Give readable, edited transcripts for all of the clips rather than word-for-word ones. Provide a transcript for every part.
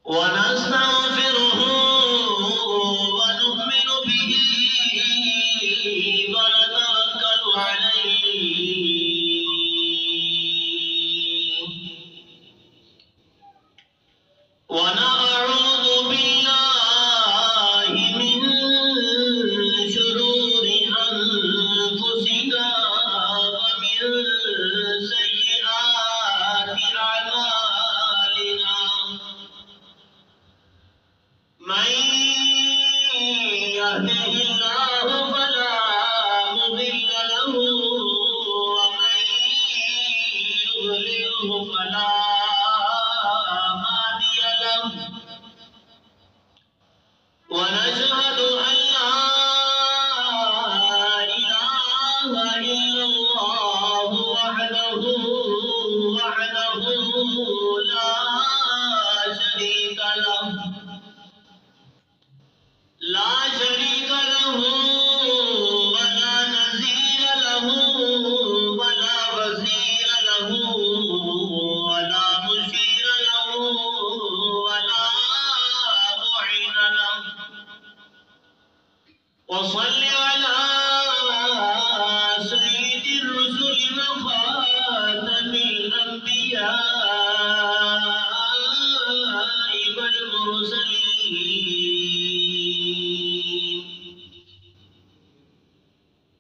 ونستغفره ونؤمن به ونتوكل عليه ونعوذ بالله من شرور أنفسنا ومن سيئات أعمالنا من يهده الله فلا مضل له ومن يضلله فلا هادي له ونشهد أن لا إله إلا الله وحده لا شريك له ولا نظير له ولا وزير له ولا مشير له ولا معين له وصل على سيد الرسل وخاتم الأنبياء والمرسلين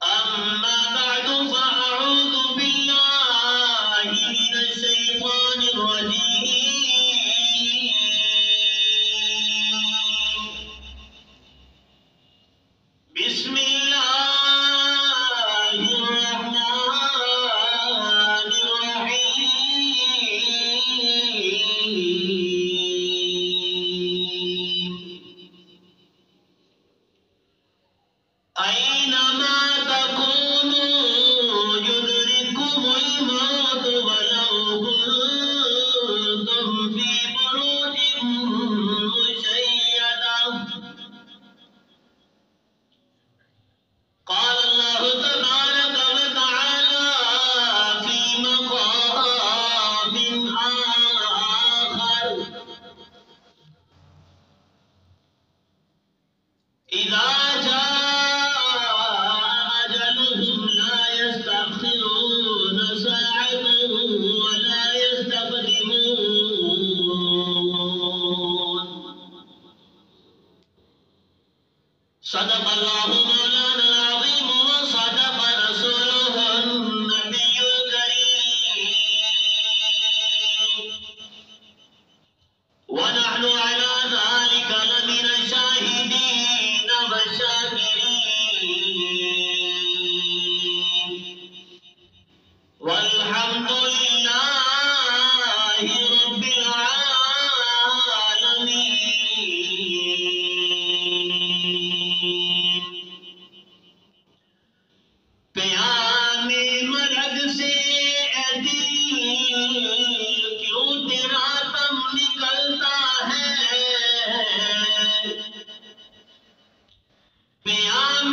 أما بعد فأعوذ بالله من الشيطان الرجيم بسم الله الرحمن الرحيم أينما تكونوا يدرككم الموت ولو كنتم في بروج مشيدة قال الله تبارك وتعالى في مقام آخر إذا جاء أجلهم لا يستأخرون ساعة ولا يستقدمون صدق الله مولانا العظيم وصدق رسوله النبي الكريم ونحن على ذلك لمن الشاهدين والشاكرين والحمد لله رب العالمين قیام مرگ سے اے دل کیوں تیرا دم نکلتا ہے قیام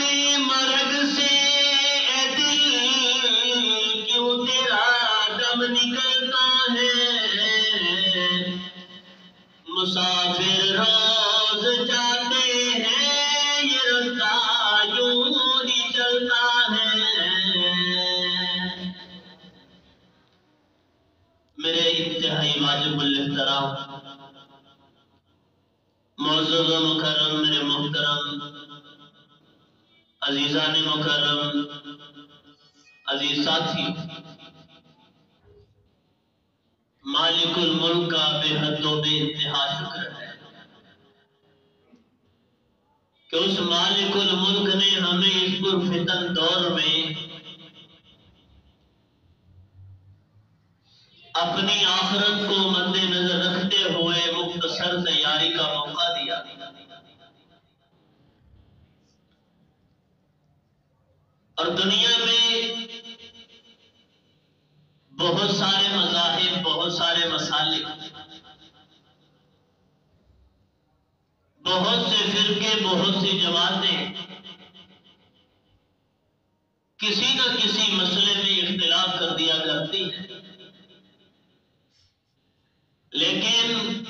مرگ سے اے دل کیوں تیرا دم نکلتا ہے مسافر روز جاتے ہیں یہ رستہ یوں ہی چلتا ہے میرے انتہائی واجب الاحترام معزز و مکرم میرے محترم عزیزان مکرم عزیز ساتھی مالک الملک کا بے حد و بے انتہا شکر ہے کہ اس مالک الملک نے ہمیں اس پرفتن دور میں اپنی آخرت کو مد نظر رکھتے ہوئے مختصر تیاری کا موقع دیا اور دنیا میں بہت سارے مذاہب بہت سارے مسالک بہت سے فرقے بہت سی جماعتیں کسی نہ کسی مسئلے میں اختلاف کر دیا کرتی ہیں لیکن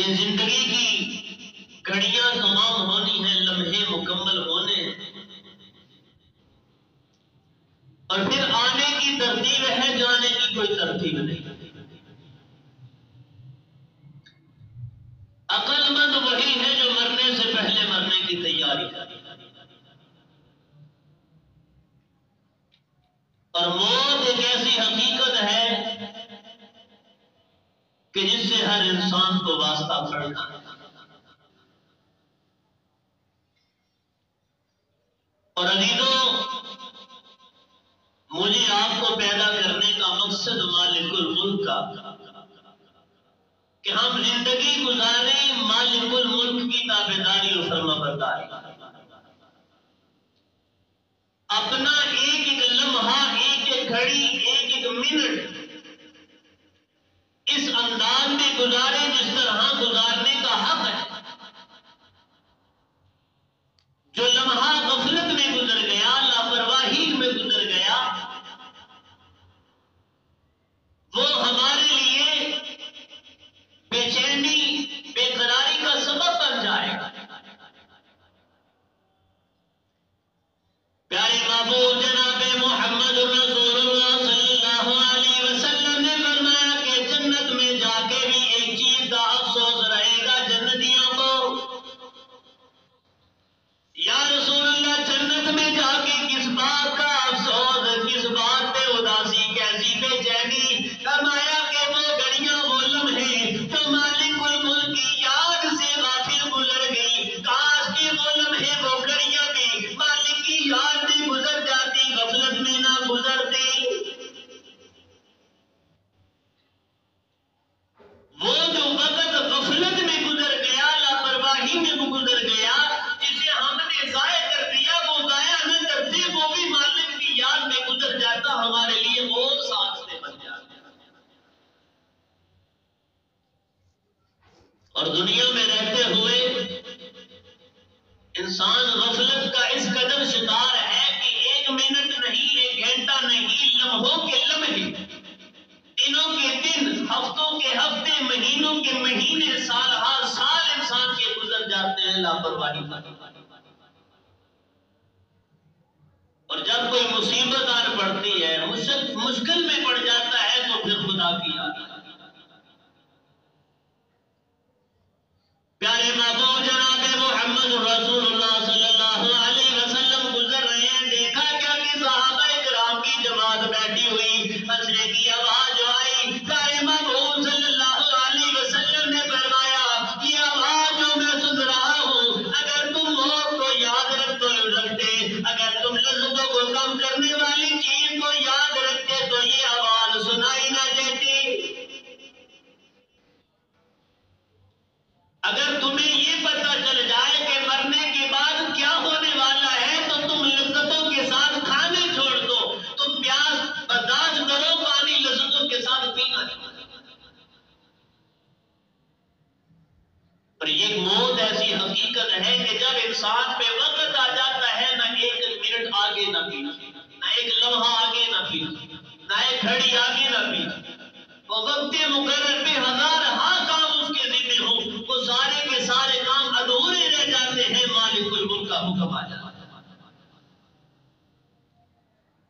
یہ زندگی کی گھڑیاں تمام ہونی ہیں، لمحے مکمل ہونے ہیں، اور پھر آنے کی ترتیب ہے، جانے کی کوئی ترتیب نہیں۔ عقل مند وہی ہے جو مرنے سے پہلے مرنے کی تیاری کرے، اور موت ایک ایسی حقیقت ہے کہ جس سے ہر انسان کو واسطہ پڑتا ہے۔ اور عزیزوں، مجھے آپ کو پیدا کرنے کا مقصد مالک الملک کا کہ ہم زندگی گزاریں مالک الملک کی تابعداری و فرمانبرداری، اپنا ایک ایک لمحہ، ایک ایک گھڑی، ایک ایک منٹ اس انداز میں گزارے جس طرح گزارنے کا حق ہے۔ جو لمحہ غفلت میں گزر گیا، لاپرواہی میں گزر گیا، وہ ہمارے لیے بے چینی، بے قراری کا سبب بن جائے گا۔ پیارے محبوب جناب محمد رسول اللہ صلی اللہ علیہ وسلم نے فرمایا کہ جنت میں جا کے بھی ایک چیز کا افسوس رہے گا جنتیوں کو۔ یا رسول اللہ، جنت میں جا کے کس بات کا افسوس، کس بات پہ اداسی، کیسی بے چینی؟ فرمایا کہ وہ گھڑیاں، وہ لمحے جو مالک الملک کی یاد سے غافل گزر گئی، کاش کہ وہ لمحے، وہ گھڑیاں بھی مالک کی یاد میں گزر جاتی، غفلت میں نہ گزرتی۔ وہ جو وقت غفلت میں گزر گیا، لاپرواہی میں گزر گیا، جسے ہم نے ضائع کر دیا، وہ ضائع نہ کرتے، وہ بھی مالک کی یاد میں گزر جاتا، ہمارے لیے اور ساتھ بن جاتا۔ اور دنیا میں رہتے ہوئے انسان غفلت کا اس قدر شکار ہے کہ ایک منٹ نہیں، ایک گھنٹہ نہیں، لمحوں کے لمحے، دنوں کے دن، ہفتوں کے ہفتے، مہینوں کے مہینے، سال ہر سال انسان کے گزر جاتے ہیں لاپرواہی میں۔ اور جب کوئی مصیبت آن پڑتی ہے، مشکل میں پڑ جاتا ہے، تو پھر خدا کی یاد۔ پیارے محبوب جناب محمد رسول اللہ صلی اللہ علیہ وسلم گزر رہے ہیں، دیکھا کیا کہ صحابہ کرام کی جماعت بیٹھی ہوئی، حشر کی آواز جو آئی، پیارے محبوب صلی اللہ علیہ وسلم نے فرمایا، یہ آواز جو میں سن رہا ہوں، اگر تم موت کو یاد رکھتے، اگر تم لذتوں کو کم کرنے والی چیز کو یاد رکھتے تو یہ آواز سنائی نہ دیتی۔ اگر تمہیں یہ پتہ چل جائے کہ مرنے کے بعد کیا ہونے والا ہے تو تم لذتوں کے ساتھ کھانے چھوڑ دو، تم پیاس برداشت کرو، پانی لذتوں کے ساتھ پینا چھوڑ دو۔ اور یہ موت ایسی حقیقت ہے کہ جب انسان پہ وقت آ جاتا ہے، نہ ایک منٹ آگے نہ پیچھے، نہ ایک لمحہ آگے نہ پیچھے، نہ ایک گھڑی آگے نہ پیچھے، وہ وقت مقرر پہ ہزار کام اس کے ذمہ ہوں، وہ سارے کے سارے کام ادھورے رہ جاتے ہیں، مالک الملک کا حکم آ جاتا ہے۔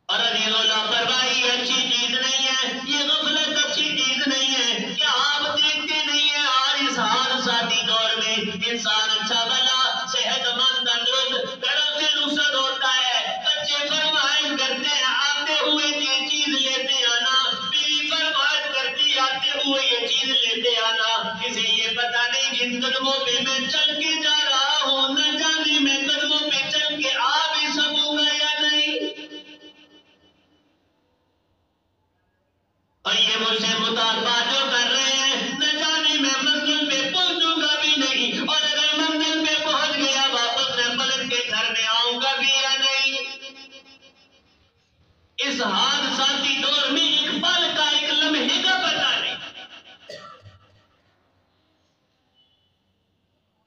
اور عزیزو، لاپرواہی اچھی چیز نہیں ہے، یہ غفلت اچھی چیز نہیں ہے۔ کیا آپ دیکھتے نہیں ہیں آج اس حادثاتی دور میں انسان اچھا بھلا، صحت مند، تندرست، گھروں سے رخصت ہوتا ہے، بچے فرمائش کرتے ہیں آتے ہوئے یہ چیز لیتے آنا، بیوی فرمائش کرتی آتے ہوئے یہ چیز لیتے آنا، اسے یہ پتا نہیں جن قدموں پہ میں چل کے جا رہا ہوں، نہ جانے میں قدموں پہ چل کے آ بھی سکوں گا یا نہیں۔ اور یہ مجھ سے مطالبہ جو کر رہے ہیں، نہ جانے میں منزل پہ پہنچوں گا بھی نہیں، اور اگر منزل پہ پہنچ گیا واپس میں پلٹ کے گھر میں آؤں گا بھی یا نہیں۔ اس حادثاتی دور میں ایک پل کا، ایک لمحے کا پتہ نہیں۔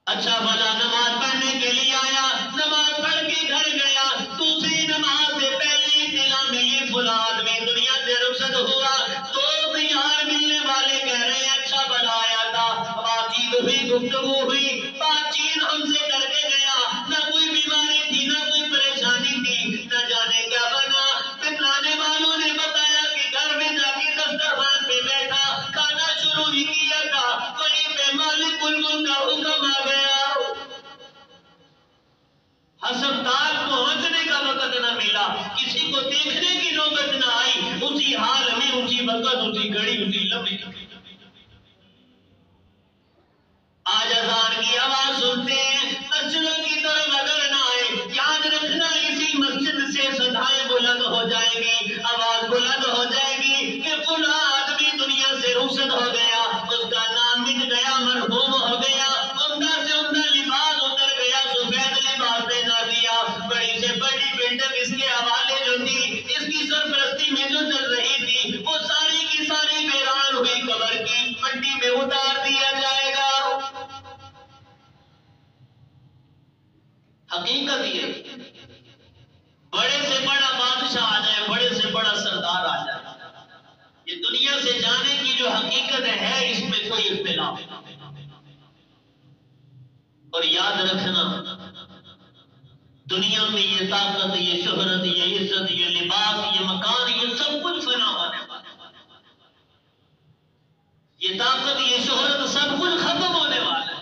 اچھا بھلا نماز پڑھنے کے لیے آیا، نماز پڑھ کے گھر گیا، دوسری نماز سے پہلے اطلاع ملی فلاں آدمی دنیا سے رخصت ہوا، تو یار ملنے والے کہہ رہے ہیں اچھا بھلا آیا تھا، بات چیت ہوئی، गुफ्तगू हुई, बातचीत हमसे करके गया, ना कोई बीमारी थी, ना कोई परेशानी थी, न जाने क्या बना। बतलाने वालों ने बताया कि घर में जाके दस्तरखान पे बैठा, खाना शुरू ही किया था, वहीं पे मालिकुल मुल्क का हुक्म आ गया। अस्पताल पहुंचने का वक्त न मिला, किसी को देखने की नौबत न आई, उसी हाल में, उसी वक्त, उसी घड़ी, उसी लम्हे आज अज़ान की आवाज सुनते हैं, मस्जिदों की तरफ अगर न आए, याद रखना इसी मस्जिद से सदाएं बुलंद हो जाएगी, आवाज बुलंद हो जाएगी कि फुला आदमी दुनिया से रुखसत हो गया, उसका नाम मिट गया, मरहूम हो गया, उम्दा से उम्दा लिबास उतर गया, सफेद लिबास पहना दिया। बड़ी से बड़ी बिल्डिंग इसके हवाले जो थी, इसकी सरपरस्ती में जो चल रही थी, वो सारी की सारी वीरान हुई, कब्र की मट्टी में उतार दिया जाएगा। हकीकत ये, बड़े से बड़ा बादशाह आ जाए, बड़े से बड़ा सरदार आ जाए, ये दुनिया से जाने की जो हकीकत है, इसमें कोई इख्तिलाफ नहीं। और याद रखना, दुनिया में ये ताकत, ये शोहरत, ये इज्जत, ये लिबास, ये मकान, ये सब कुछ फना होने वाला है। ये ताकत, ये शोहरत, सब कुछ खत्म होने वाला है।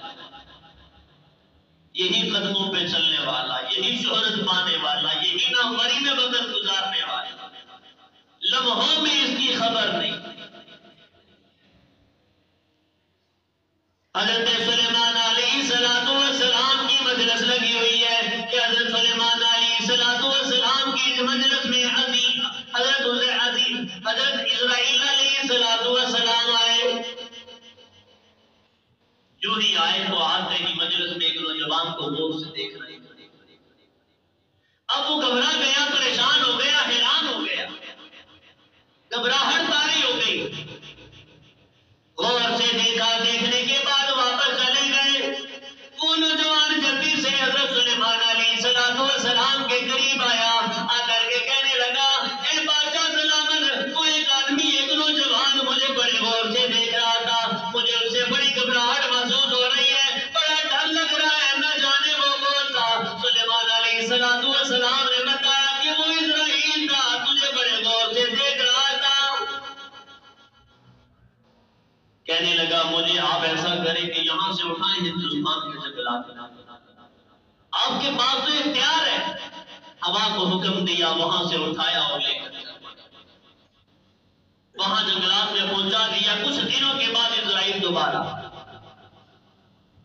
यही कदमों पे चलने वाला, यही शोहरत पाने वाला, यही नामवरी में वक्त गुजारने वाला, लम्हों में इसकी खबर नहीं। हज़रत सुलेमान अलैहिस्सलातु वस्सलाम की मजलिस लगी हुई है कि हज़रत सुलेमान अलैहिस्सलातु वस्सलाम की मजलिस में हज़रत इस्राईल अलैहिस्सलातु वस्सलाम आए। जो ही आए तो आते ही मजलिस में एक नौजवान को गौर से देख रहे थे। अब वो घबरा गया, परेशान हो गया, हैरान हो गया, घबराहट तारी हो गई। गौर से देखा, देखने के बाद वापस चले गए। वो नौजवान जल्दी से हज़रत सुलेमान अलैहिस्सलातु वस्सलाम के करीब आया, आकर के कहने लगा, ए बादशाह सलामत, वो एक आदमी, एक नौजवान मुझे बड़े गौर से देख रहा था, मुझे उससे बड़ी घबराहट महसूस हो रही है, बड़ा डर लग रहा है, न जाने वो कौन था। सुलेमान अलैहिस्सलातु वस्सलाम ने बताया कि वो इस्राईल था, तुझे बड़े गौर से देख रहा था। कहने लगा, मुझे आप ऐसा करें कि यहां से उठाएं हिंदुस्तान के जंगलात, आपके पास तो इख्तियार है। हवा को हुक्म दिया, वहां से उठाया और लेकर वहां जंगलात में पहुंचा दिया। कुछ दिनों के बाद इस्राईल दोबारा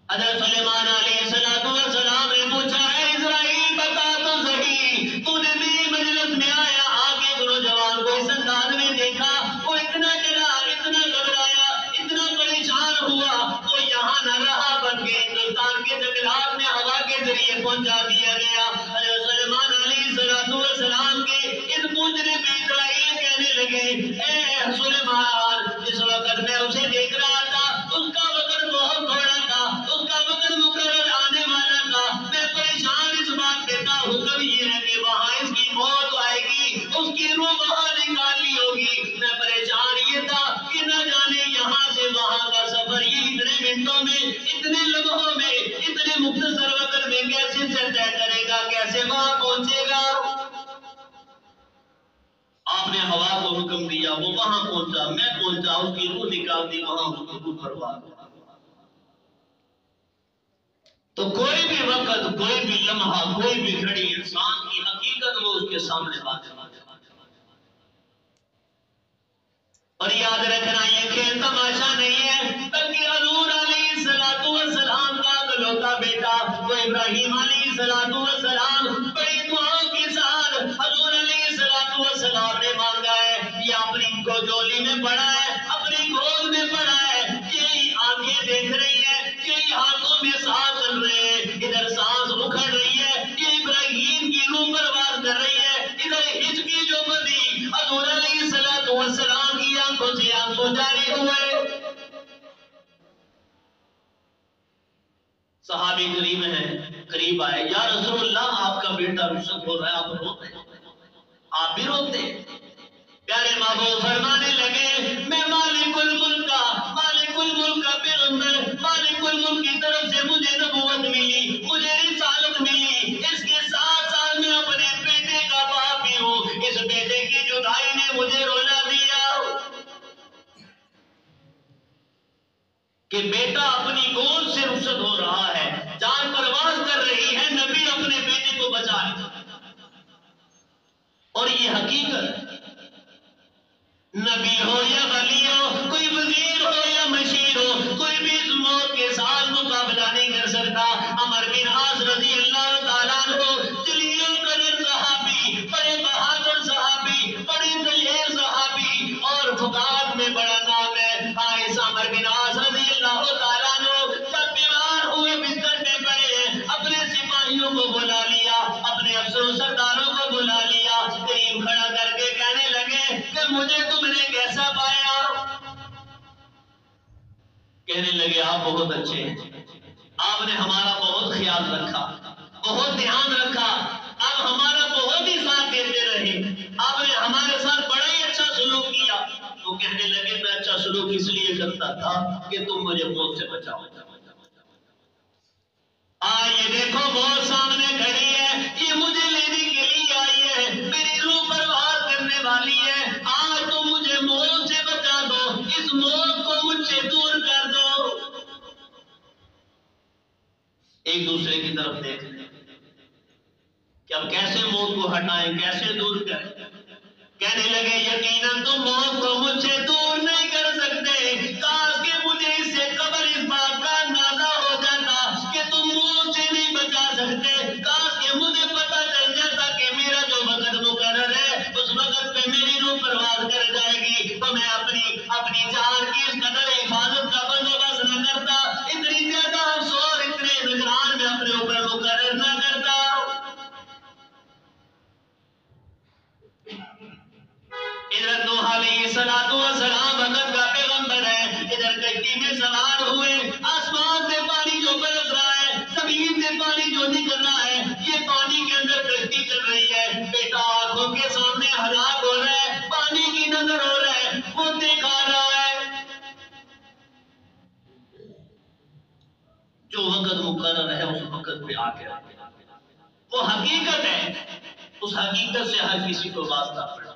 हज़रत सुलेमान अलैहिस्सलातु वस्सलाम ने पूछा, है इस्राईल बता तो सही, तूने मेरी मजलिस में आया, आगे एक नौजवान को इस अंदाज में देखा, वो इतना डरा, इतना घबराया, इतना परेशान हुआ, वो यहाँ न रहा, बल्कि हिंदुस्तान के जंगलात में हवा के जरिए पहुंचा दिया गया। हज़रत सुलेमान अलैहिस्सलातु वस्सलाम के इस पूछने पे इस्राईल कहने लगे, ए सुलेमान, जिस वक्त मैं उसे देख रहा था, उसका वक्त बहुत थोड़ा था, उसका वक्त मुकर्रर आने वाला था। मैं परेशान इस बात पे था, हुक्म ये है कि वहां इसकी मौत आएगी, उसकी रूह वहां निकाली होगी। मैं परेशान ये था कि न जाने यहाँ से वहां का सफर ये इतने मिनटों में, इतने लम्हों में, इतने मुख्तसर वक्त में कैसे से तय करेगा, कैसे वहां पहुंचेगा। आपने हवा को हुक्म दिया, वो वहां पहुंचा, मैं पहुंचा, उसकी रूह निकाल दी, वहां उसकी रूह बर्बाद। तो कोई भी वक्त, कोई भी लम्हा, कोई भी घड़ी इंसान की हकीकत वो उसके सामने बात। और याद रखना, ये खेल तमाशा नहीं है, बल्कि हज़ूर अलैहिस्सलातु वस्सलाम का इकलौता बेटा वो इब्राहीम अलैहिस्सलातु वस्सलाम बड़ी दुआओं के साथ हज़ूर अलैहिस्सलातु वस्सलाम ने मांगा है। ये अपनी गोजोली में पड़ा है, अपनी गोद में पड़ा है, यही आंखें देख रही है, यही हाथों में सांस चल रहे हैं, इधर सांस उखड़ रही है, ये इब्राहीम की रूह परवाज़ कर रही है, इधर हिचकी जो बनी हज़ूर अलैहिस्सलातु वस्सलाम की आंखों से आंसू जारी हुए। सहाबी करीब है, करीब आए, या रसूलल्लाह, आपका बेटा रुशक हो रहा है, आप रोते, आप भी रोते। प्यारे महबूब फरमाने लगे, मैं मालिकुल मुल्क का पैगंबर, मालिकुल मुल्क की کہ بیٹا اپنی گود سے رخصت ہو رہا ہے، جان پرواز کر رہی ہے، نبی اپنے بیٹے کو بچا لیا۔ اور یہ حقیقت، نبی ہو یا ولی ہو، کوئی وزیر ہو یا مشیر ہو، کوئی بھی اس موت کے ساتھ مقابلہ نہیں کر سکتا۔ عمر بن عاص رضی اللہ تعالیٰ عنہ جلیل القدر صحابی، بڑے بہادر صحابی، بڑے دلیر صحابی، اور فقہاء میں بڑا نام ہے۔ اس عمر بن عاص رضی اللہ تعالیٰ عنہ جب بیمار ہوئے، بستر پہ پڑے ہیں، اپنے سپاہیوں کو بلا لیا، اپنے افسروں سرداروں کو بلا لیا، قریب کھڑا کر کے کہنے لگے کہ مجھے تم نے کیسا پایا؟ کہنے لگے آپ بہت اچھے ہیں، آپ نے ہمارا بہت خیال رکھا، بہت دھیان رکھا، آپ ہمارا بہت ہی ساتھ دیتے رہے، آپ نے ہمارے ساتھ بڑا ہی اچھا سلوک کیا۔ وہ کہنے لگے میں اچھا سلوک اس لیے کرتا تھا کہ تم مجھے موت سے بچاؤ۔ یہ دیکھو موت سامنے کھڑی ہے، یہ مجھے لینے کے لیے آئی ہے، میری روح پرواز کرنے والی ہے، آج تم مجھے موت سے بچا دو، اس موت کو مجھ سے دور کر دو۔ ایک دوسرے کی طرف دیکھ لیں کہ اب کیسے موت کو ہٹائیں، کیسے دور کریں۔ کہنے لگے یقیناً تم موت کو مجھ سے دور نہیں کر سکتے، کاش کہ مجھے اس سے قبل اس بات کا اندازہ ہو جاتا کہ تم موت سے نہیں بچا سکتے، کاش کہ مجھے پتہ چل جاتا کہ میرا جو وقت مقرر ہے اس وقت پہ میری روح پرواز کر جائے گی، تو میں اپنی جان کی اس قدر حفاظت کا بندوبست نہ کرتا، اتنی زیادہ افسوس، اتنے نگران میں اپنے اوپر مقرر نہ کرتا۔ ادھر نوح علیہ السلام وقت کا پیغمبر ہے، ادھر کشتی میں سوار ہوئے، آسمان سے پانی جو برس رہا ہے، زمین سے پانی جو نکل رہا ہے، یہ پانی کے اندر کشتی چل رہی ہے، بیٹا آنکھوں کے سامنے ہلاک ہو رہا ہے، پانی کی نظر ہو رہا ہے، وہ دیکھا رہا ہے۔ جو وقت مقرر ہے اس وقت پہ آ گیا، وہ حقیقت ہے، اس حقیقت سے ہر کسی کو واسطہ پڑا۔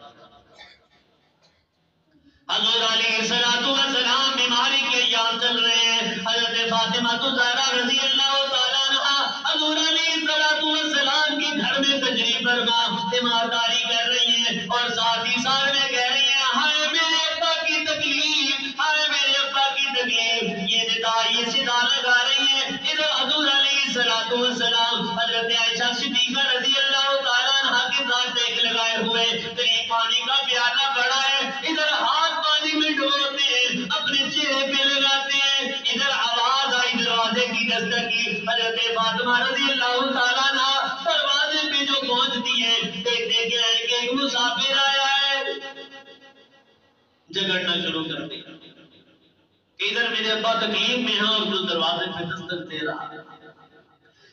حضور علیہ السلام بیماری کے ایام چل رہے ہیں، حضرت فاطمہ الزہرا رضی اللہ تعالیٰ عنہا حضور علیہ السلام کے گھر میں تشریف فرما تیمارداری کر رہی ہیں، اور ساتھ ہی ساتھ میں کہہ رہی ہیں ہائے میرے ابا کی تکلیف، ہائے میرے ابا کی تکلیف، یہ صدا لگا رہی ہیں۔ ادھر حضور علیہ السلام حضرت عائشہ صدیقہ رضی اللہ تعالیٰ عنہا کے ساتھ ٹیک لگائے ہوئے، قریب پانی کا پیالہ بڑا ہے، ادھر ہاتھ پانی میں ڈبوتے ہیں، اپنے چہرے پہ لگاتے ہیں، ادھر آواز آئی دروازے کی دستک کی، حضرت فاطمہ رضی اللہ تعالیٰ عنہا دروازے پہ جو پہنچتی ہے، دیکھتے کیا ہے کہ ایک مسافر آیا ہے، جھگڑنا شروع کر دیا، ادھر میرے ابا تکلیف میں ہیں اور جو دروازے پہ دستک دے رہا ہے۔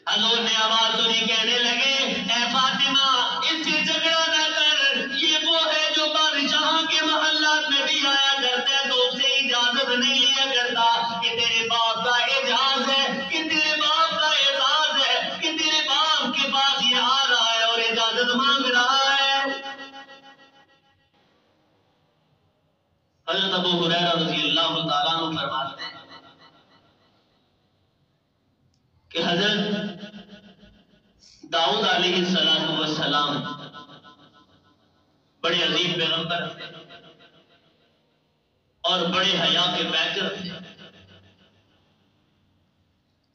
حضور نے آواز سنی، کہنے لگے اے فاطمہ اس سے جھگڑا نہ کر، یہ وہ ہے جو بادشاہ کے محلات میں بھی آیا کرتا ہے تو اس سے اجازت نہیں لیا کرتا، کہ تیرے باپ کا اعزاز ہے، کہ تیرے باپ کا اعزاز ہے، کہ تیرے باپ کے پاس یہ آ رہا ہے اور اجازت مانگ رہا ہے۔ حضرت ابو ہریرہ رضی اللہ تعالیٰ عنہ فرماتے ہیں کہ حضرت داؤد علیہ السلام بڑے عظیم پیغمبر تھے اور بڑے حیا کے پیکر تھے،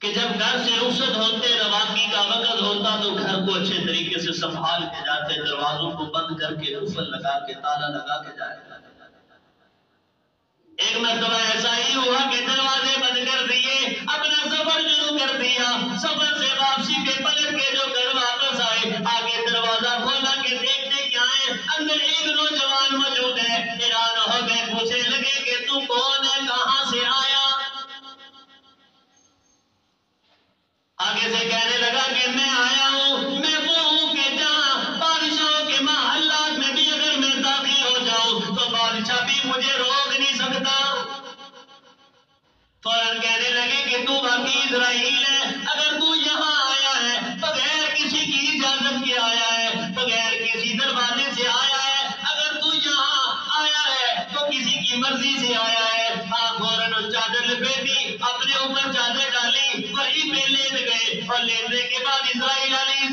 کہ جب گھر سے رخصت ہوتے، روانگی کا وقت ہوتا تو گھر کو اچھے طریقے سے سنبھال کے جاتے، دروازوں کو بند کر کے قفل لگا کے تالا لگا کے جاتے۔ ایک مرتبہ ایسا ہی ہوا کہ دروازے بند کر دیے، اپنا سفر شروع کر دیا، سفر سے واپسی پہ پلٹ کے جو گھر واپس آئے، آگے دروازہ کھولا کہ دیکھتے کیا ہے، اندر ایک نوجوان موجود ہے، حیران ہو گئے، پوچھنے لگے کہ تو کون ہے، کہاں سے آیا؟ آگے سے کہنے لگا کہ میں آیا ہوں، میں وہ ہوں کہ جہاں بادشاہوں کے محلات میں بھی اگر میں داخل ہو جاؤں تو بادشاہ بھی مجھے روک نہیں سکتا۔ فوراً کہنے لگے کہ تو باقی اسرائیل ہے، اگر تو یہاں آیا ہے بغیر کسی کی اجازت کے آیا ہے، بغیر کسی دروازے سے آیا ہے، اگر تو یہاں آیا ہے تو کسی کی کی مرضی سے آیا ہے۔ آپ فوراً چادر لپیٹی، اپنے اوپر چادر ڈالی، وہیں پہ لیٹ گئے، اور لیٹنے کے بعد اسرائیل علیہ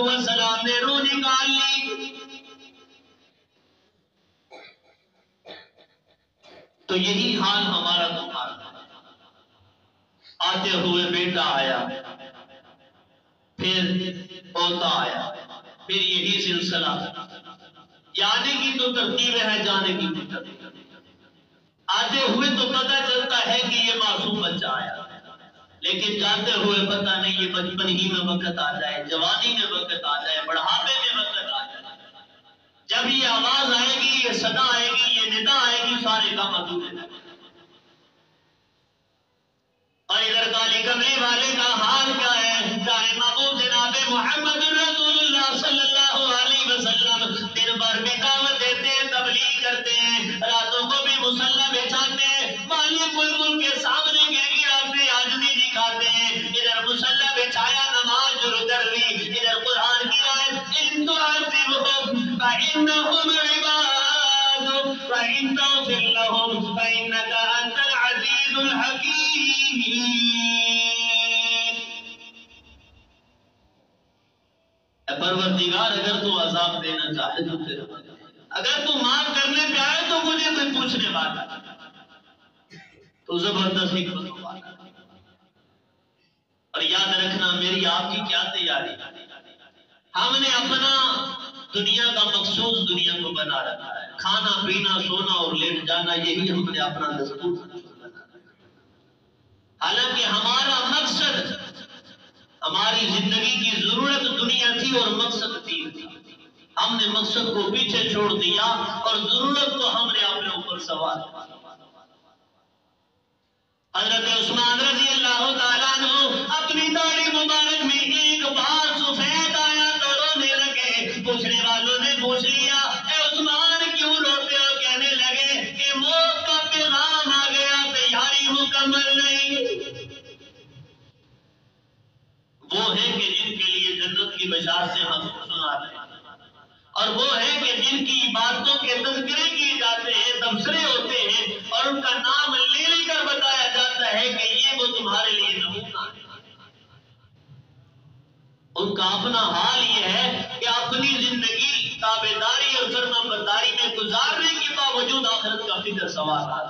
السلام نے روح نکال لی۔ تو یہی حال ہمارا تمہارا، آتے ہوئے بیٹا آیا، پھر پوتا آیا، پھر یہی سلسلہ، آنے کی تو ترتیب ہے، جانے کی تو ترتیب۔ آتے ہوئے تو پتہ چلتا ہے کہ یہ معصوم بچہ آیا، لیکن جاتے ہوئے پتہ نہیں یہ بچپن ہی میں وقت آ جائے، جوانی میں وقت آ جائے، بڑھاپے میں وقت آ جائے، جب یہ آواز آئے گی، یہ صدا آئے گی، یہ ندا آئے گی، سارے کام ادھورے ہیں۔ اور ادھر کالی کمری والے کا حال کیا ہے؟ سارے محبوب جناب محمد رسول اللہ صلی اللہ علیہ وسلم دن بھر بھی دعوت دیتے ہیں، تبلیغ کرتے ہیں، راتوں کو بھی مصلی بچھاتے ہیں، مالک الملک کے سامنے گر گراتے عاجزی دکھاتے ہیں، ادھر مصلی بچھایا، نماز شروع کر دی، ادھر قرآن کی آیت ان تعذبهم فإنهم عباد وإن تغفر لهم فإنك أنت العزيز الحكيم۔ اے پروردگار، اگر تو عذاب دینا چاہے تو تیرے بندے، اگر تو معاف کرنے پہ آئے تو مجھے کوئی پوچھنے والا، تو زبردست حکمت والا۔ اور یاد رکھنا میری آپ کی کیا تیاری، ہم نے اپنا دنیا کا مقصود دنیا کو بنا رکھا ہے، کھانا پینا سونا اور لیٹ جانا، یہی ہم نے اپنا دستور بنا رکھا ہے۔ حالانکہ ہمارا مقصد، ہماری زندگی کی ضرورت دنیا تھی اور مقصد دین تھی، ہم نے مقصد کو پیچھے چھوڑ دیا اور ضرورت کو ہم نے اپنے اوپر سوار کیا۔ حضرت عثمان رضی اللہ تعالیٰ عنہ اپنی داڑھی مبارک میں ایک بال سفید آیا تو رونے لگے، پوچھنے والوں نے پوچھ لیا اے عثمان کیوں روتے ہو؟ کہنے لگے کہ موت کا پیغام آ گیا، تیاری مکمل نہیں۔ وہ ہے کہ جن کے لیے جنت کی بشارتیں ہم سنا رہے ہیں، اور وہ ہے کہ جن کی عبادتوں کے تذکرے کیے جاتے ہیں، تبصرے ہوتے ہیں، اور ان کا نام لے لے کر بتایا جاتا ہے کہ یہ وہ تمہارے لیے نمونہ ہے۔ ان کا اپنا حال یہ ہے کہ اپنی زندگی تابعداری اور فرما برداری میں گزارنے کے باوجود آخرت کا فکر سوار ہے۔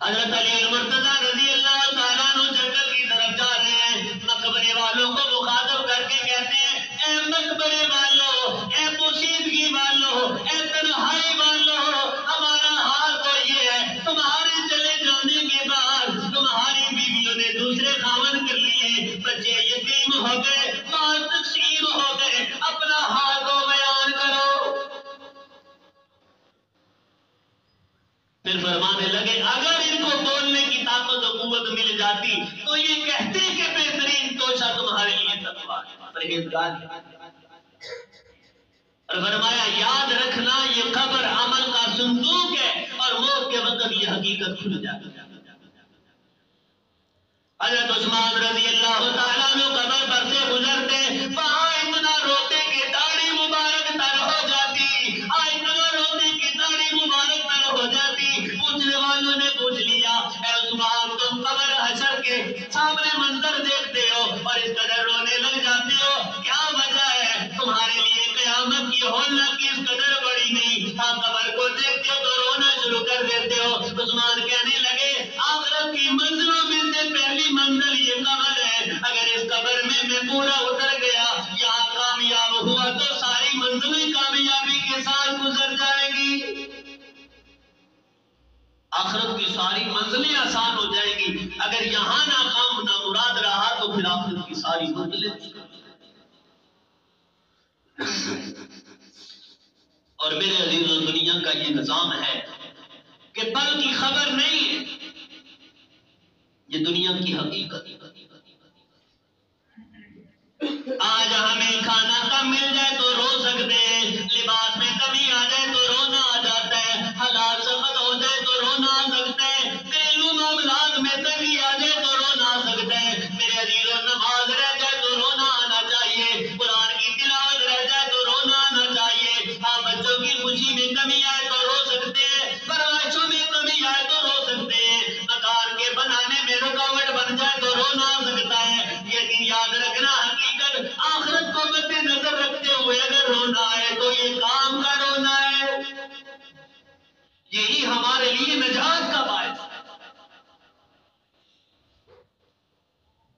حضرت علی المرتضیٰ رضی اللہ تعالیٰ عنہ جنگل کی طرف جا رہے ہیں، مقبرے والوں کو مخاطب کر کے کہتے ہیں اے مقبرے والوں، اے پوشیدگی والوں، اے تنہائی والوں، ہمارا حال تو یہ ہے، تمہارے چلے جانے کے بعد تمہاری بیویوں نے دوسرے خاوند کر لیے، بچے یتیم ہو گئے، مال تقسیم ہو گئے، اپنا حال کو بیان کرو۔ پھر فرمانے لگے اگر ان کو بولنے کی طاقت و قوت مل جاتی تو یہ کہتے کہ بہترین توشہ تمہارے لیے تقویٰ ہے، پرہیزگار ہے۔ اور فرمایا یاد رکھنا یہ قبر عمل کا صندوق ہے، اور موت کے وقت یہ حقیقت کھل جاتی ہے۔ حضرت عثمان رضی اللہ تعالیٰ عنہ قبر پر سے گزرتے، وہاں اتنا روتے کہ داڑھی مبارک تر ہو جاتی، اتنا روتے کہ داڑھی مبارک تر ہو جاتی۔ پوچھنے والوں نے پوچھ لیا اے عثمان، تم قبر حشر کے سامنے منظر دیکھتے ہو اور اس قدر رونے لگ جاتے ہو، کیا وجہ ہے؟ تمہارے لیے قیامت کی ہولناک کی اس قدر بڑی نہیں، آپ قبر کو دیکھتے ہو تو رونا شروع کر دیتے ہو۔ عثمان کہنے لگے آخرت کی منزلوں میں سے پہلی منزل یہ قبر ہے، اگر اس قبر میں پورا اتر گیا، یہاں کامیاب ہوا تو ساری منزلیں کامیابی کے ساتھ گزر جائیں گی، آخرت کی ساری منزلیں آسان ہو جائیں گی۔ اگر یہاں ناکام نامراد رہا تو پھر آخرت کی ساری منزلیں۔ اور میرے عزیزوں، دنیا کا یہ نظام ہے کہ پل کی خبر نہیں ہے، یہ دنیا کی حقیقت۔ آج ہمیں کھانا کم مل جائے تو رو سکتے ہیں، لباس میں کمی آ جائے تو رونا آ جاتا ہے، حالات سخت ہو جائے تو رونا آ سکتا ہے، گھریلو معاملات میں تنگی آ جائے تو رونا آ سکتا ہے۔ میرے عزیزوں، نماز رہ جائے تو رونا آنا چاہیے، قرآن کی تلاوت رہ جائے تو رونا آنا چاہیے، ہاں بچوں کی خوشی میں کمی آئے تو رو سکتے हमारे लिए नजात का बायस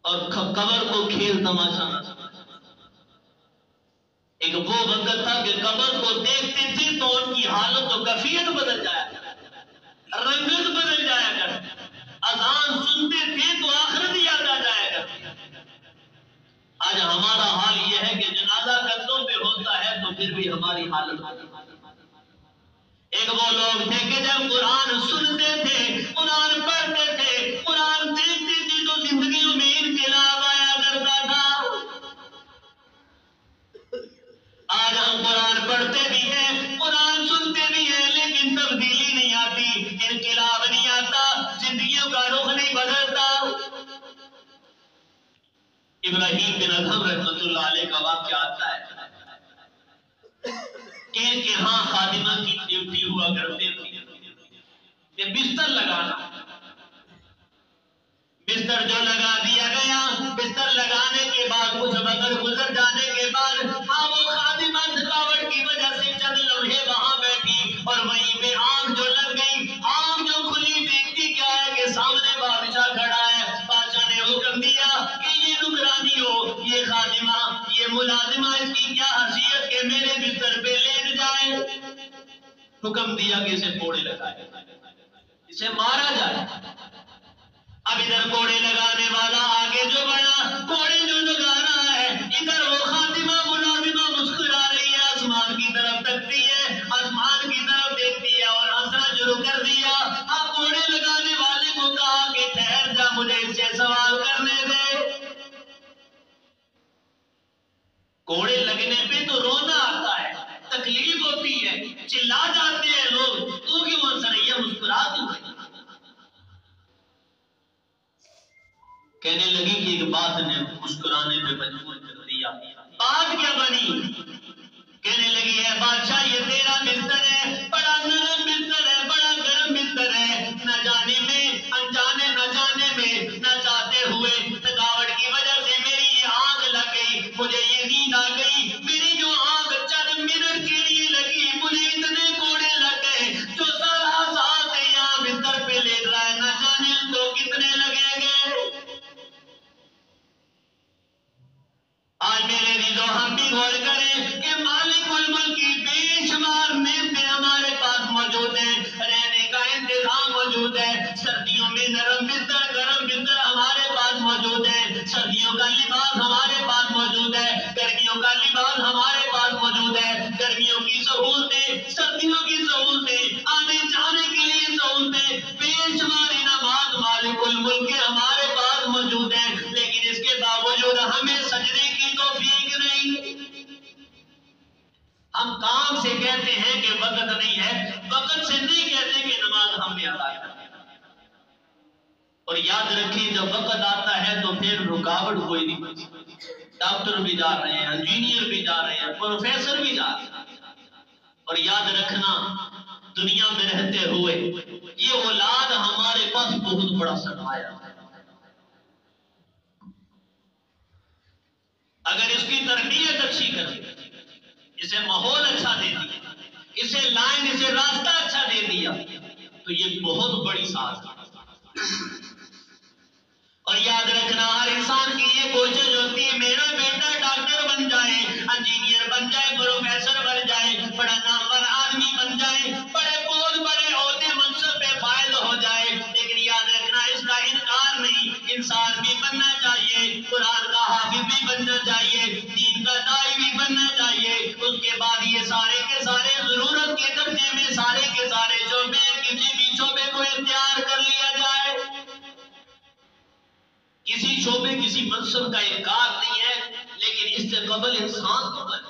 और कब्र को खेल तमाशा न समझ। एक वो वक्त था कि कब्र को देखते थे तो उनकी हालत तो कैफियत बदल जाया, रंगत बदल जाया कर। अजान सुनते थे तो आखिरत याद आ जाया कर। आज हमारा हाल यह है कि जनाजा कंधों पे होता है तो फिर भी हमारी हालत। एक वो लोग थे कि जब कुरान सुनते थे, कुरान पढ़ते थे, कुरान देखते थे तो जिंदगियों में इनकलाब आया करता था। आज हम कुरान पढ़ते भी हैं, कुरान सुनते भी हैं, लेकिन तब्दीली नहीं आती, इनकलाब नहीं आता, जिंदगियों का रुख नहीं बदलता। इब्राहिम बिन अदहम रहमतुल्लाह अलैह का वाक़या आता है कि इनके यहाँ खादिमा की ड्यूटी हुआ करते थे कि बिस्तर लगाना। बिस्तर जो लगा दिया गया, बिस्तर लगाने के बाद कुछ वक्त गुजर जाने के बाद हाँ वो खादिमा थकावट की वजह से चंद लम्हे वहां बैठी और वहीं पे आंख जो लग गई, आंख जो खुली, देखती क्या है कि सामने बादशाह खड़ा है। बादशाह ने हुक्म दिया कि ये नुकरानी हो, ये खादिमा, ये मुलाजिमा, इसकी क्या हैसियत के मेरे बिस्तर पे लेट जाए। हुक्म दिया कि इसे कोड़े लगाए, इसे मारा जाए। अब इधर कोड़े लगाने वाला आगे जो बढ़ा, कोड़े जो लगा रहा है, इधर वो खातिमा मुलाजिमा मुस्कुरा रही है, आसमान की तरफ तकती है, आसमान की तरफ देखती है और हंसना शुरू कर दिया। अब कोड़े लगाने वाले को कहा कि ठहर जा, मुझे इससे सवाल करने दे। कोड़े लगने पे तो रोना आता है, तकलीफ होती है, चिल्ला जाते हैं लोग, तू क्यों हंस रही है, मुस्कुरा क्यों रही? कहने लगी कि एक बात ने मुस्कुराने पे मजबूर कर दिया। बात क्या बनी? कहने लगी है बादशाह ये तेरा बिस्तर है, बड़ा नरम बिस्तर है, बड़ा गर्म बिस्तर है, न जाने में, अनजाने न जाने में, न चाहते हुए थकावट की वजह से मेरी ये आंख लग गई, मुझे ये नींद आ गई। मेरी जो आंख चंद मिनट के लिए लगी, मुझे इतने कोड़े लग गए, जो सारा साल से यहाँ बिस्तर पे लेट रहा है, न जाने उसको कितने लगेंगे। आज मेरे दिलो हम भी गौर करें कि मालिकुल मुल्क की बेशुमार नेमतें हमारे पास मौजूद है, रहने का इंतजाम मौजूद है, सर्दियों में नरम बिस्तर, गर्म बिस्तर हमारे पास मौजूद है, सर्दियों का लिबास हमारे पास मौजूद है, गर्मियों का लिबास हमारे पास मौजूद है, गर्मियों की सहूलतें, सर्दियों की सहूलतें, आने जाने के लिए सहूलतें, बेशुमार इनामात मालिकुल मुल्क के हमारे पास मौजूद है, लेकिन इसके बावजूद हमें सजदे की तौफीक नहीं। हम काम से कहते हैं कि वक्त नहीं है, वक्त से नहीं कहते कि नमाज हमने अदा कर। और याद रखें जब वक्त आता है तो फिर रुकावट कोई नहीं बचती। डॉक्टर भी जा रहे हैं, इंजीनियर भी जा रहे हैं, प्रोफेसर भी जा रहे हैं। और याद रखना दुनिया में रहते हुए ये औलाद हमारे पास बहुत बड़ा सरमाया है। अगर इसकी तरबियत अच्छी कर, इसे माहौल अच्छा दे दिया, इसे लाइन, इसे रास्ता अच्छा दे दिया, तो ये बहुत बड़ी साथ है। और याद रखना हर इंसान की ये कोशिश होती है मेरा बेटा डॉक्टर बन जाए, इंजीनियर बन जाए, प्रोफेसर बन जाए, बड़ा नामवर आदमी बन जाए, बड़े बहुत बड़े ओहदे मनसब पे फायद हो जाए। लेकिन याद रखना इसका इनकार नहीं, इंसान भी बनना चाहिए, कुरान का हाफिज भी बनना चाहिए, दीन का दाई भी बनना चाहिए। उसके बाद ये सारे के सारे जरूरत के दर्जे में सारे के सारे शोबे, किसी भी शोबे को इख्तियार कर लिया जाए। किसी शोबे किसी मनसब का इनकार नहीं है, लेकिन इससे कबल इंसान को बने।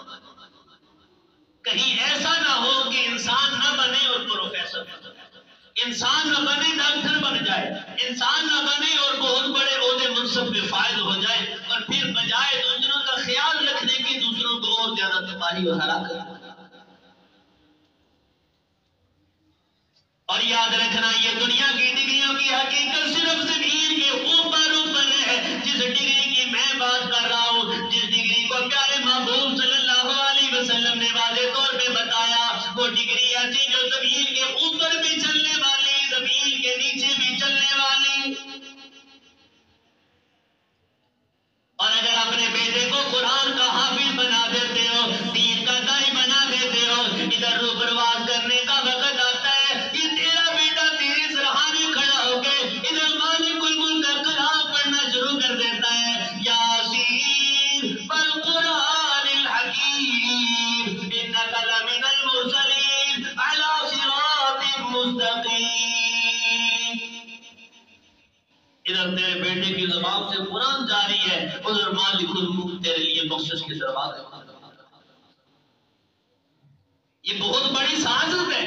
कहीं ऐसा ना हो कि इंसान न बने और प्रोफेसर बन जाए, इंसान न बने डॉक्टर बन जाए, इंसान न बने और बहुत बड़े ओहदे मनसब पे फायद हो जाए, और फिर बजाय दूसरों का ख्याल रखने की दूसरों को और ज्यादा तबाही और हलाकत। और याद रखना ये दुनिया की डिग्रियों की हकीकत सिर्फ ज़मीन के ऊपर ऊपर है। जिस डिग्री की मैं बात कर रहा हूँ, जिस डिग्री को प्यारे महबूब सल्लल्लाहु अलैहि वसल्लम ने वाज़े तौर पे बताया, वो डिग्री ऐसी जो ज़मीन के ऊपर भी चलने वाली मुस्तकीम। इधर तेरे बेटे की ज़बान से कुरान जारी है, उधर मालिकुल मुल्क तेरे लिए बख्शिश के दरवाजे। ये बहुत बड़ी साजिश है।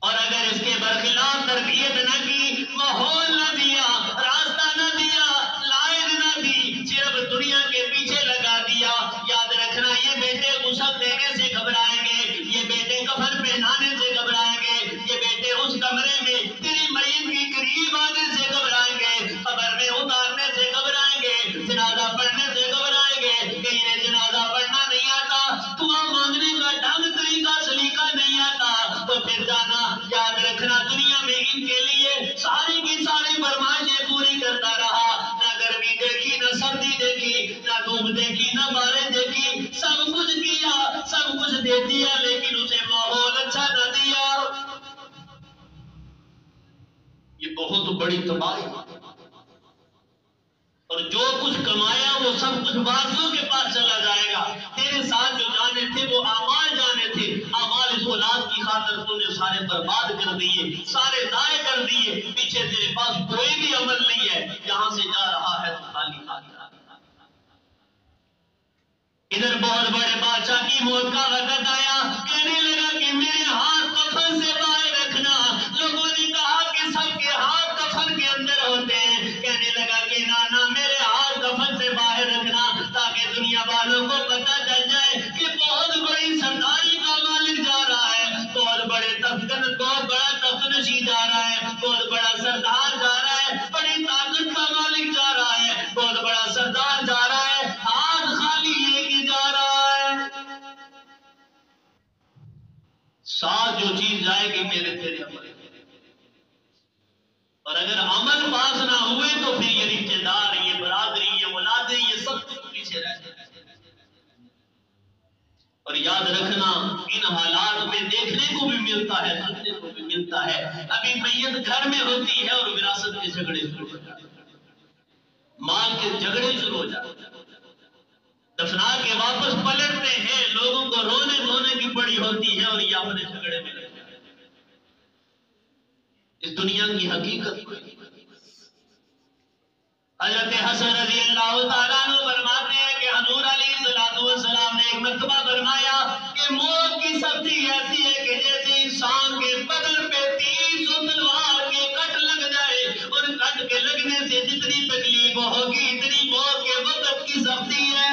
और अगर इसके बरखिलाफ तरबियत न की, माहौल न दिया, रास्ता न दिया, लायक न दी, सिर्फ दुनिया के पीछे लगा दिया, याद रखना ये बेटे गुस्ल देने से घबराएंगे, ये बेटे कफन पहनाने से घबराएंगे, ये बेटे उस कमरे में तेरी मय्यत के करीब आने से घबराएंगे, कब्र में उतारने से घबराएंगे, जनाजा पढ़ने से घबराएंगे। कहीं ने जनाजा पढ़ना नहीं आता, दुआ मांगने का ढंग तरीका सलीका नहीं आता, तो फिर जाना, याद रखना दुनिया में इनके लिए सारी की सारी फरमाइशें पूरी करता रहा। ना गर्मी देखी, ना सर्दी देखी, ना धूप देखी, ना बारिश देखी, सब कुछ किया, सब कुछ दे दिया, लेकिन उसे माहौल अच्छा न दिया। ये बहुत बड़ी तबाही। और जो कुछ कमाया वो सब कुछ वारिसों के पास चला जाएगा। तेरे साथ जो जाने थे वो आमाल जाने थे, आमाल इस औलाद की खातिर तूने सारे बर्बाद कर दिए, सारे दाए कर दिए। पीछे तेरे पास कोई भी अमल नहीं है, यहां से जा रहा है तो खाली खाली। इधर बहुत बड़े बादशाह की मौत का वक्त आया, कहने लगा कि मेरे हाथ कफन से बाहर रखना। लोगों ने कहा कि सबके हाथ कफन के अंदर होते हैं। कहने लगा कि नाना मेरे हाथ कफन से बाहर रखना, ताकि दुनिया वालों को पता चल जाए कि बहुत बड़ी सरदारी का मालिक जा रहा है, बहुत बड़ा तख्तनशी जा रहा है, बहुत बड़ा सरदार जा रहा है, बड़ी ताकत का मालिक जा रहा है, बहुत बड़ा सरदार जा रहा है, हाथ खाली लेके जा रहा है। साथ जो चीज जाएगी मेरे तेरे अमल, और अगर अमल पास ना हुए तो फिर ये रिश्तेदार, ये बरादरी, ये औलादे, ये सब कुछ पीछे रह जाए। और याद रखना इन हालात में देखने को भी मिलता है, सुनने को भी मिलता है। अभी मैयत घर में होती है और विरासत के झगड़े शुरू हो जाते हैं, मां के झगड़े शुरू हो जाते हैं, दफना के वापस पलटते हैं, लोगों को रोने धोने की पड़ी होती है और ये अपने झगड़े में लग जाते हैं। इस दुनिया की हकीकत। हज़रत हसन रज़ी अल्लाह तआला अन्हु फरमाते हैं कि हुज़ूर अलैहिस्सलाम ने एक मर्तबा फरमाया कि मौत की सख्ती ऐसी है कि जैसे इंसान के बदन पे 300 तलवार के कट लग जाए, और कट के लगने से जितनी तकलीफ होगी इतनी मौत के वक्त की सख्ती है।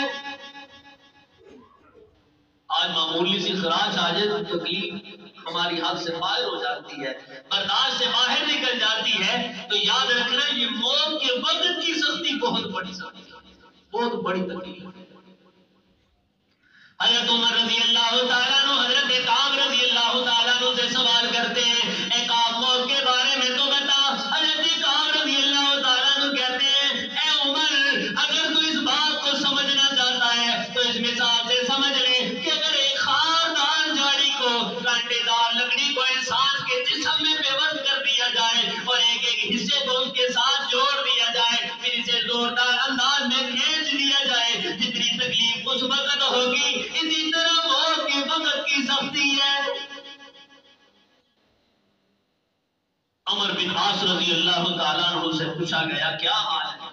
आज मामूली सी खराश आ जाए तो तकलीफ हमारी हाथ से बाहर हो जाती है, बर्दाश्त से बाहर निकल जाती है। तो याद रखना ये मौत के वक्त की सख्ती बहुत बड़ी सख्ती, बहुत बड़ी तकलीफ। हज़रत उमर रज़ी अल्लाह तआला अन्हु हज़रत काब रज़ी अल्लाह तआला अन्हु से सवाल करते हैं, ए काब मौत के बारे में तो बता। हज़रत काब रज़ी अल्लाह तआला अन्हु कहते हैं, ए उमर अगर तू इस बात को समझना चाहता है तो इस मिसाल से समझ ले कि अगर एक खारदार झाड़ी को, कांटेदार लकड़ी को इंसान के जिस्म में बेबस कर दिया जाए और एक एक हिस्से को उसके साथ जोड़ दिया जाए, फिर इसे जोरदार अंदाज में खींच दिया जाए, जितनी तकलीफ उस वक्त होगी इसी तरह मौत के वक्त की सख्ती है। अमर बिन आस रज़ी अल्लाह तआला अन्हु से पूछा गया क्या हाल है?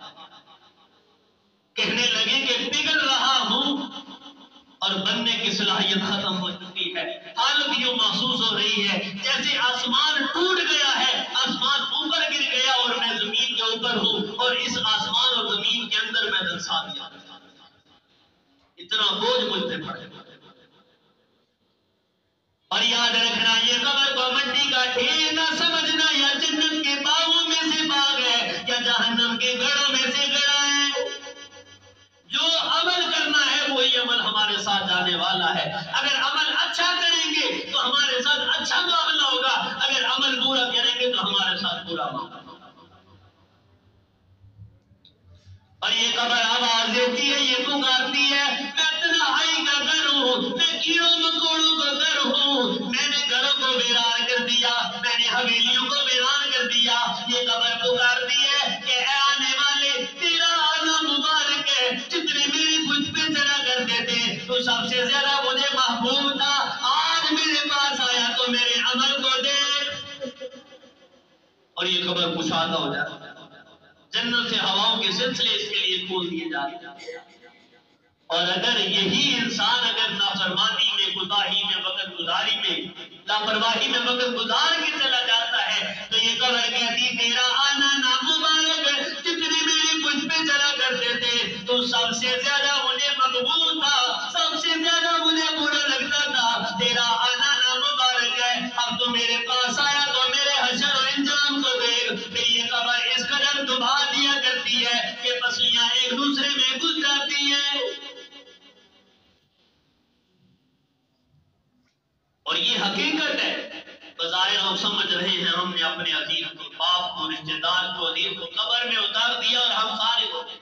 कहने लगे कि पिघल रहा हूं और बनने की सलाहियत खत्म हो चुकी है। हालत यूं महसूस हो रही है जैसे आसमान टूट गया है, आसमान ऊपर गिर गया और मैं जमीन के ऊपर हूं, और इस आसमान और जमीन के अंदर मैं दरसा दिया, इतना बोझ मुझ पे पड़ गया। और याद रखना ये कब्र को मिट्टी का ढेर ना समझना, या जन्नत के बागों में से बाग है या जहन्नम के गढ़ों में से गढ़ा है। जो अमल करना है वही अमल हमारे साथ जाने वाला है। अगर अमल अच्छा करेंगे तो हमारे साथ अच्छा मामला होगा, अगर अमल बुरा करेंगे तो हमारे साथ बुरा मामला। और ये कब्र आवाज देती है, ये पुकारती है, मैं तन्हाई का घर हूँ, मैं कीड़ों मकोड़ों का घर हूँ, मैंने घरों को वीरान कर दिया, मैंने हवेलियों को वीरान कर दिया। ये कब्र पुकारती है कि आने वाले तेरा आना मुबारक है, जितने मेरे मुझ पे चढ़ा करते थे तो सबसे ज्यादा मुझे महबूब था, आज मेरे पास आया तो मेरे अमल को देख। और ये कब्र कुशादा हो जाता है, जन्नत से हवाओं के सिलसिले इसके लिए खोल दिए जाते हैं। और अगर यही इंसान अगर नाफरमानी में, गुदाही में, वक्त गुजारी में, लापरवाही में वक्त गुजार के चला जाता है तो ये कब्र कहती तेरा आना नामुबारक है। जितने मेरे कुछ पे चला करते थे तो सबसे ज्यादा उन्हें मकबूल था, सबसे ज्यादा उन्हें बुरा लगता था। तेरा आना नामुबारक है। अब तो मेरे पास आया तो मेरे हशर और इंजाम को देख। फिर ये कब्र इस कदर दुबा दिया करती है कि पसलियां एक दूसरे में घुस जाती हैं। और ये हकीकत है। बज़ाहिर हम समझ रहे हैं हमने अपने अजीज को, बाप को, रिश्तेदार को, अजीज को कब्र में उतार दिया और हम सारे हो गए।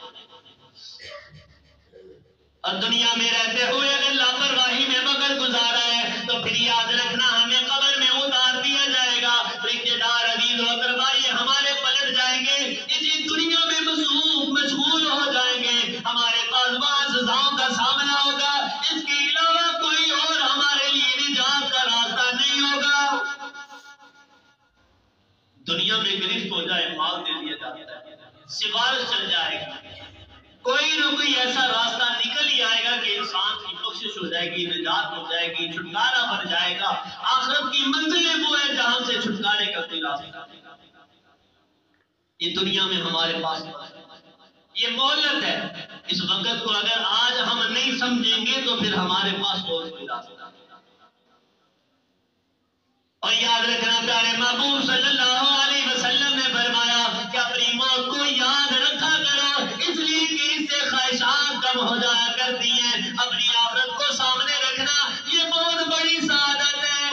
और दुनिया में रहते हुए अगर लापरवाही में वक्त गुजारा है तो फिर याद रखना हमें कब्र में उतार दिया जाएगा। रिश्तेदार, अजीज और अक़रबा हमारे पलट जाएंगे, इसी दुनिया में मशगूल हो जाएंगे। हमारे पास बाज़ सज़ाओं का सामना होगा, इसके अलावा कोई और हमारे लिए निजात का रास्ता नहीं होगा। दुनिया में गिरफ्त हो जाए, माल दे दिया जाता है, सिफारिश चल जाएगी, कोई ना कोई ऐसा रास्ता निकल ही आएगा कि इंसान की बख्शिश हो जाएगी, निजात हो जाएगी, छुटकारा बन जाएगा। आखिरत की मंजिलें वो है जहां से छुटकारे का कोई रास्ता। ये दुनिया में हमारे पास ये मोहलत है। इस वक्त को अगर आज हम नहीं समझेंगे तो फिर हमारे पास और कोई रास्ता। और याद रखना प्यारे महबूब सल्लल्लाहु अलैहि वसल्लम ने फरमाया कि अपनी मौत को याद रखा करो, इसलिए कि इससे ख्वाहिशात कम हो जाया करती हैं। अपनी आखिरत को सामने रखना ये बहुत बड़ी सआदत है।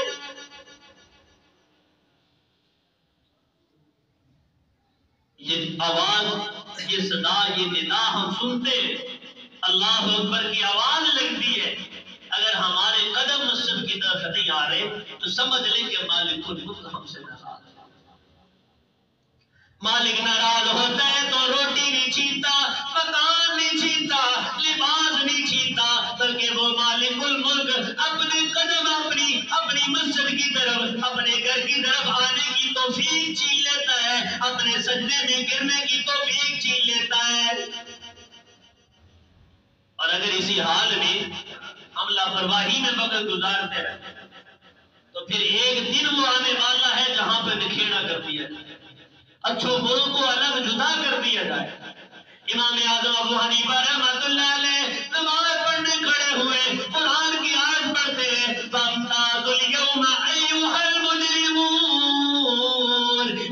ये आवाज, ये सदा, ये निदा हम सुनते, अल्लाह अकबर की आवाज लगती है। अगर हमारे कदम मस्जिद की तरफ नहीं आ रहे तो समझ लें कि मालिकुल मुल्क हमसे नाराज है। मालिक नाराज होता है तो रोटी नहीं छीनता, मकान नहीं छीनता, लिबास नहीं छीनता, बल्कि वो मालिकुल मुल्क अपने कदम अपनी मस्जिद की तरफ, अपने घर की तरफ आने की तौफीक छीन लेता है, अपने सजदे में गिरने की तौफीक छीन लेता है। और अगर इसी हाल में हम लापरवाही में वक्त गुजारते रहे तो फिर एक दिन वो आने वाला है जहां पर निखेड़ा कर दिया जाए, अच्छों बुरों को अलग जुदा कर दिया जाए। इमाम आज़म अबू हनीफा रहमतुल्लाह अलैह नमाज पढ़ने खड़े हुए कुरान की आयत पढ़ते हैं, फम्ताजुल यौमा अय्युहल मुजरिमून।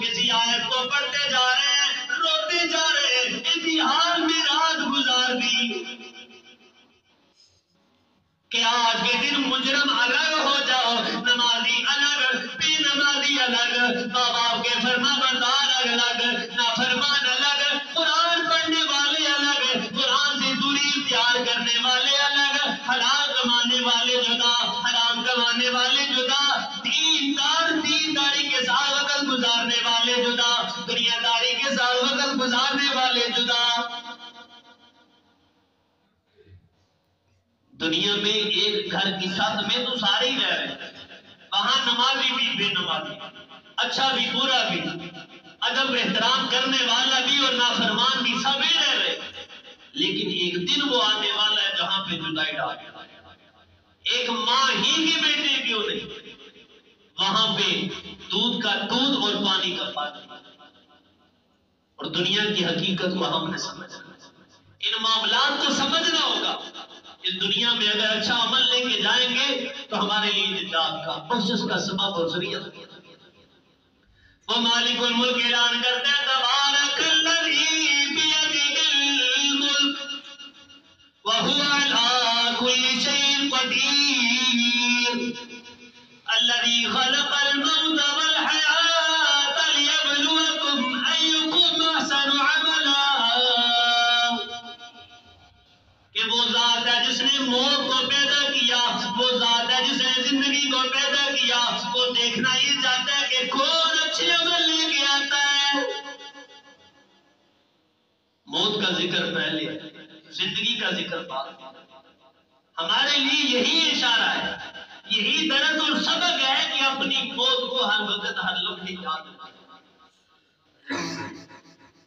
इसी आयत को पढ़ते जा रहे हैं, रोते जा रहे हैं, इसी हाल में रात गुजार दी कि आज के दिन मुजरम अलग हो जाओ, नमाजी अलग, बेनमाजी अलग, माँ बाप के फरमाबरदार अलग, नाफरमान अलग, कुरान पढ़ने वाले अलग, कुरान से दूरी इख्तियार करने वाले अलग, हलाल कमाने वाले जुदा, हराम कमाने वाले जुदा, दीनदारी के साथ वक्त गुजारने वाले जुदा, दुनियादारी के साथ वक्त गुजारने वाले जुदा। दुनिया में एक घर की छत में तो सारे ही रह रहे हैं, वहां नमाजी भी बेनमाजी, अच्छा भी बुरा भी, अदब एहतराम करने वाला भी और नाफरमान भी सभी रह रहे। लेकिन एक दिन वो आने वाला है जहां पे जुदाई डाल, एक माँ ही के बेटे क्यों नहीं, वहां पे दूध का दूध और पानी का पानी। और दुनिया की हकीकत को हमने समझना, इन मामलात को समझना होगा। इस दुनिया में अगर अच्छा अमल लेके जाएंगे तो हमारे लिए निजात का, बख्शिश का सबब और ज़रिया। वो मालिकुल मुल्क ऐलान करते हैं, तबारकल्लज़ी बियदिहिल मुल्क व हुवा अला कुल्ली शैइन क़दीर अल्लज़ी ख़लक़ल मौत वल हयात लियब्लुवकुम अय्युकुम अहसनु अमला। कि वो ज़ात है जिसने मौत को पैदा किया, वो ज़ात है जिसने जिंदगी को पैदा किया, वो देखना ही चाहता है कि कौन अच्छे अमल लेके आता है। मौत का जिक्र पहले, जिंदगी का जिक्र बाद। हमारे लिए यही इशारा है, यही दर्द और सबक है कि अपनी मौत को हर वक्त हर लम्हे याद रखना।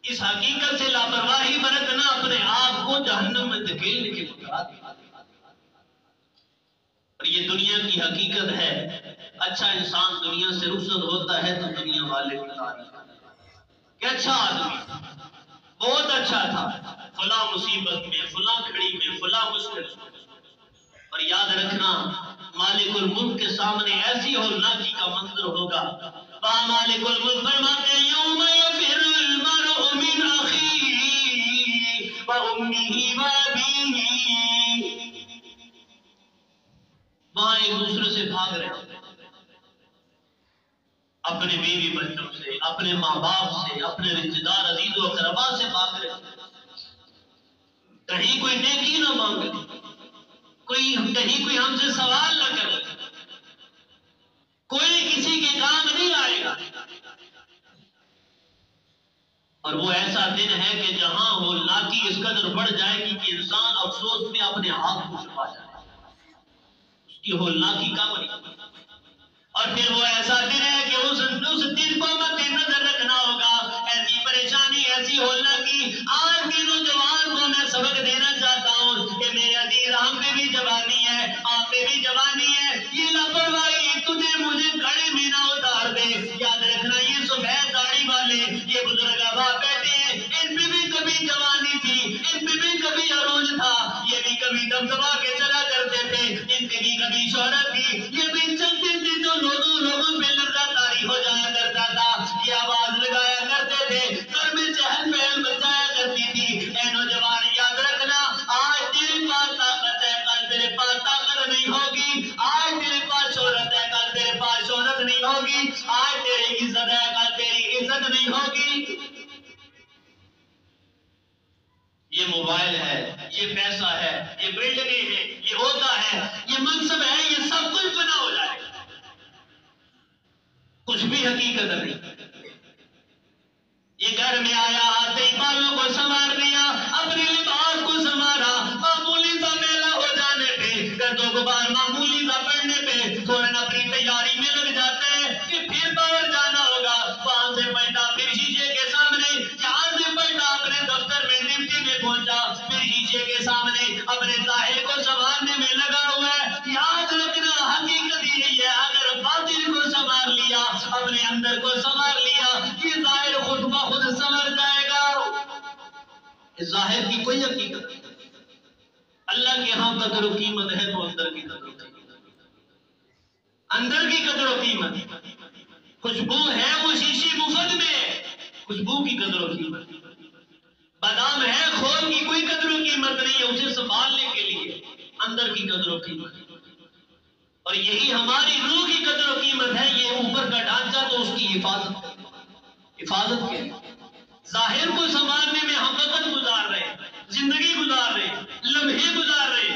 इस हकीकत से लापरवाही बरतना अपने आप को जहन्नम में धकेलने के मुताबिक। और ये दुनिया की हकीकत है। अच्छा इंसान दुनिया से रुखसत होता है तो दुनिया वाले बता कि अच्छा आदमी, बहुत अच्छा था, फला मुसीबत में, फला घड़ी में, फला मुश्किल। और याद रखना मालिकुल मुल्क के सामने ऐसी होलनाकी का मंजर होगा। वहां मालिकुल मुल्क फरमाते हैं यौम यफिरुल मरउ मिन अखीही व उम्मिही व अबीही। वहां एक दूसरे से भाग रहे हैं, अपने बीवी बच्चों से, अपने माँ बाप से, अपने रिश्तेदार अजीज व अक़रबा से भाग रहे हैं। कहीं कोई नेकी ना मांगे, कहीं कोई हमसे सवाल न करे, कोई किसी के काम नहीं आएगा। और वो ऐसा दिन है कि जहां होलनाकी इस कदर बढ़ जाएगी कि इंसान अफसोस में अपने हाथ को छुपा जाए, उसकी होलनाकी कम नहीं। और फिर वो ऐसा दिन है कि उस दिन को मद्दे नजर रखना होगा। ऐसी परेशानी, ऐसी होलनाकी। आज के नौजवान को मैं सबक देना चाहता हूँ कि मेरे अजीज, हम पे भी जवानी है, आप पे भी जवानी है। ये लापरवाही तुझे मुझे घड़ी में ना उतार दे। याद रखना ये सफेद दाढ़ी वाले, ये बुजुर्ग बाप बैठे हैं, इन पे भी कभी जवानी थी, इन पे भी कभी अरूज था, ये भी कभी दबदबा के चला करते थे, इन पे भी कभी शोहरत थी, ये भी चलते थे तो लोगों पे लर्ज़ातारी हो जाया करता था, ये आवाज लगाया करते थे, घर में चहल पहल मचाया करती थी। ऐ नौजवान याद रखना, आज तेरे पास ताकत है, कल तेरे पास ताकत नहीं होगी। आज तेरे पास शोहरत है, कल तेरे पास शोहरत नहीं होगी। आज तेरी इज्जत है, कल तेरी इज्जत नहीं होगी। ये मोबाइल है, ये पैसा है, ये बिल्डिंगें हैं, ये होता है, ये मनसब है, ये सब कुछ बना हो जाएगा, कुछ भी हकीकत नहीं। ये घर में आया, आते ही बालों को संवार दिया, अपने लिबास को संवारा, मामूली सा मेला हो जाने पे, गर्दों को बार मामूली सा पड़ने पे फौरन अपनी तैयारी में लग जाते हैं कि फिर बाहर जाना होगा। वहां से पलटा फिर शीशे के सामने, यहाँ से पलटा अपने दफ्तर में, ड्यूटी में पहुंचा, फिर शीशे के सामने अपने जाहिर को संवारने में लगा हुआ है। याद रखना हकीकत यही है, अगर बातिल को संवार लिया, अपने अंदर को संवार लिया, ये जाहिर खुद ब खुद संवर जाएगा। इस जाहिर की कोई हकीकत नहीं। अल्लाह के यहाँ कदर व कीमत है तो अंदर की कदर व कीमत, अंदर की कदर व कीमत। खुशबू है वो शीशी मुफ्त में, खुशबू की कदर व कीमत। बादाम है, खोल की कोई कदर व कीमत नहीं है, उसे संभालने के लिए अंदर की कदर व कीमत। और यही हमारी रूह की कदर व कीमत है। ये ऊपर का ढांचा तो उसकी हिफाजत के जाहिर को संभालने में हम वक्त गुजार रहे, जिंदगी गुजार रहे, लम्हे गुजार रहे।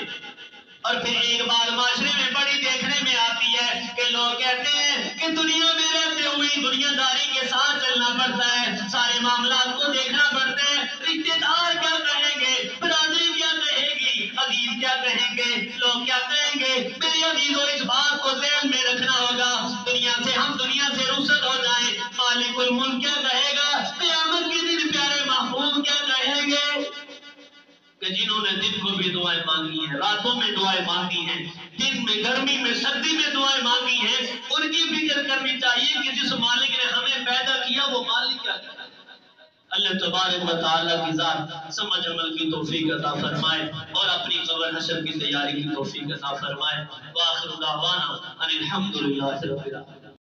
और फिर एक बात माशरे में बड़ी देखने में आती है कि लोग कहते हैं कि दुनिया में रहते हुए दुनियादारी के साथ चलना पड़ता है, सारे मामलात को देखना पड़ते हैं। रिश्तेदार क्या कहेंगे, बरादरी क्या कहेगी, अजीज क्या कहेंगे, लोग क्या कहेंगे। मेरे अजीजों, इस बात को ध्यान में रखना होगा। हम दुनिया से रुखसत हो जाए, मालिकुल मुल्क क्या कहेगा, क़यामत के दिन प्यारे महबूब क्या कहेंगे कि जिन्होंने दिन को भी दुआएं मांगी हैं, रातों में दुआएं मांगी हैं, दिन में, गर्मी में, सर्दी में दुआएं मांगी हैं, उनकी फिक्र करनी चाहिए कि जिस मालिक ने हमें पैदा किया वो मालिक क्या करता है। अल्लाह तबारक व तआला की ज़ात समझ अमल की तौफीक अता फरमाए और अपनी कब्र हशर की तैयारी की तौफीक अता फरमाए। व आखिर दावाना अनिल हम्दुलिल्लाहि रब्बिल आलमीन।